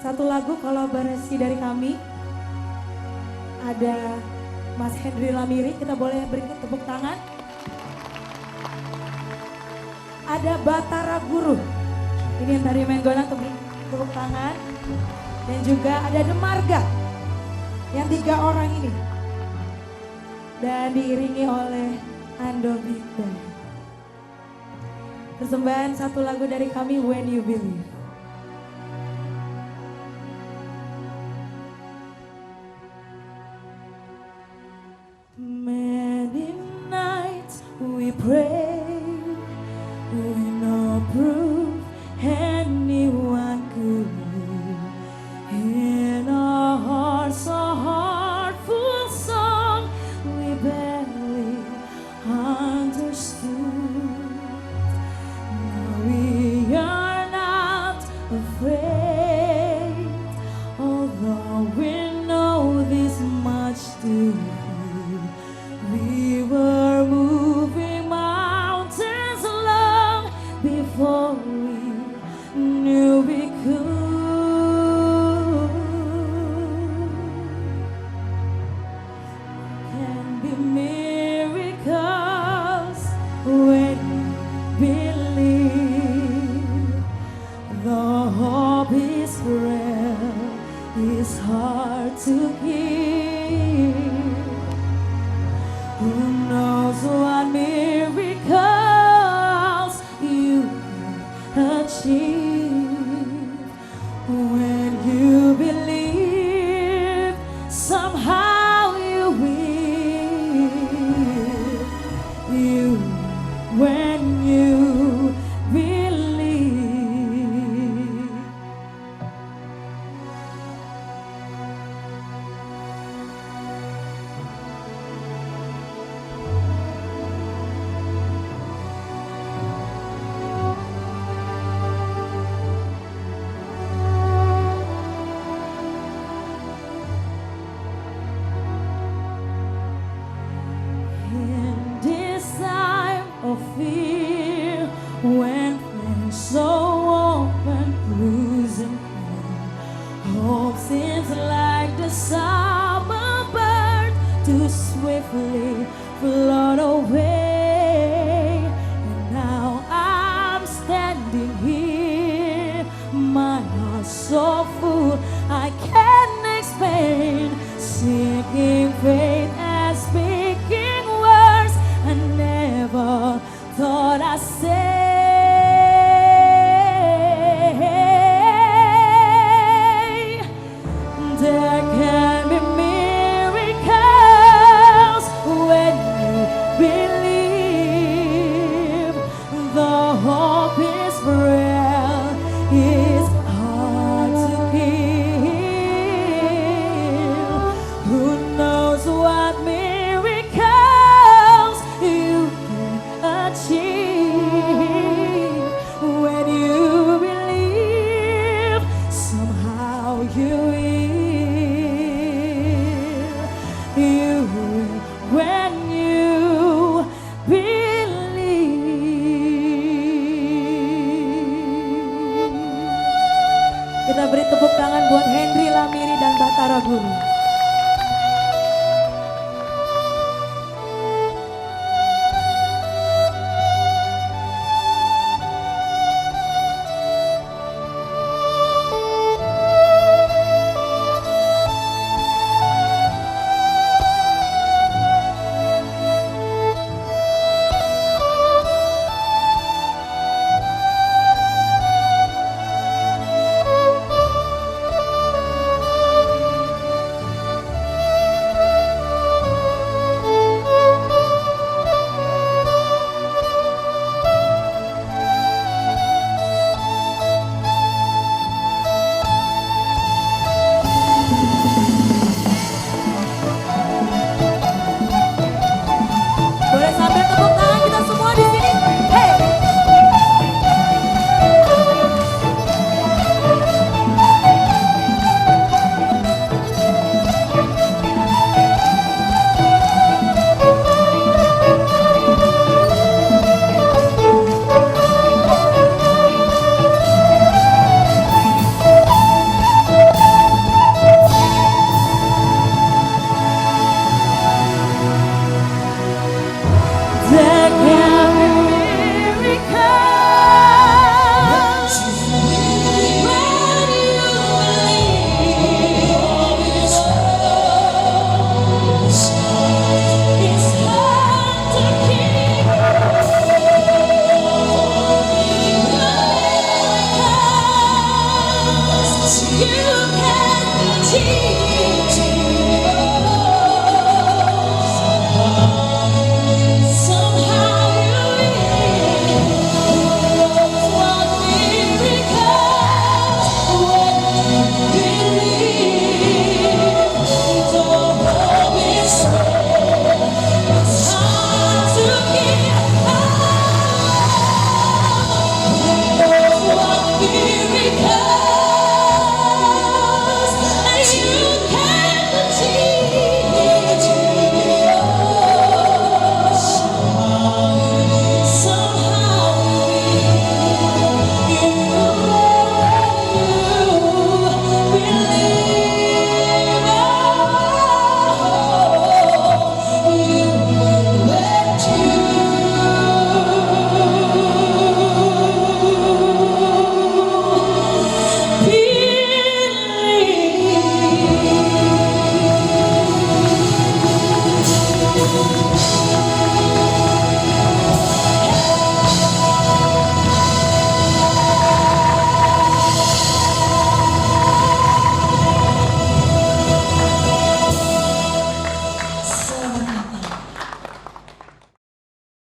Satu lagu kolaborasi dari kami. Ada Mas Hendri Lamiri, kita boleh beri tepuk tangan. Ada Batara Guru. Ini yang tadi main golang, tepuk tangan. Dan juga ada Demarga. Yang 3 orang ini. Dan diiringi oleh Ando Big Band. Persembahan satu lagu dari kami, When You Believe. Many nights we pray, we no proof anyone could live. In our hearts a heartful song we barely understood. Now we are not afraid, although we know this much too. We were moving mountains long before we knew we could. Can be miracles when we believe. The hope is frail, it's hard to keep. Who knows what miracles you can achieve when you believe, somehow you will. When you believe. Of fear, when things so open, losing pain. Hope seems like the summer bird too swiftly float away. And now I'm standing here, my heart so full I can't explain, seeking faith and speaking words I never thought I'd say. There can be miracles when you believe. The hope is frail, it's hard to keep. Who knows what miracles you can achieve when you believe, somehow you will. When you believe. Kita beri tepuk tangan buat Hendri Lamiri dan Batara Guru. You can change.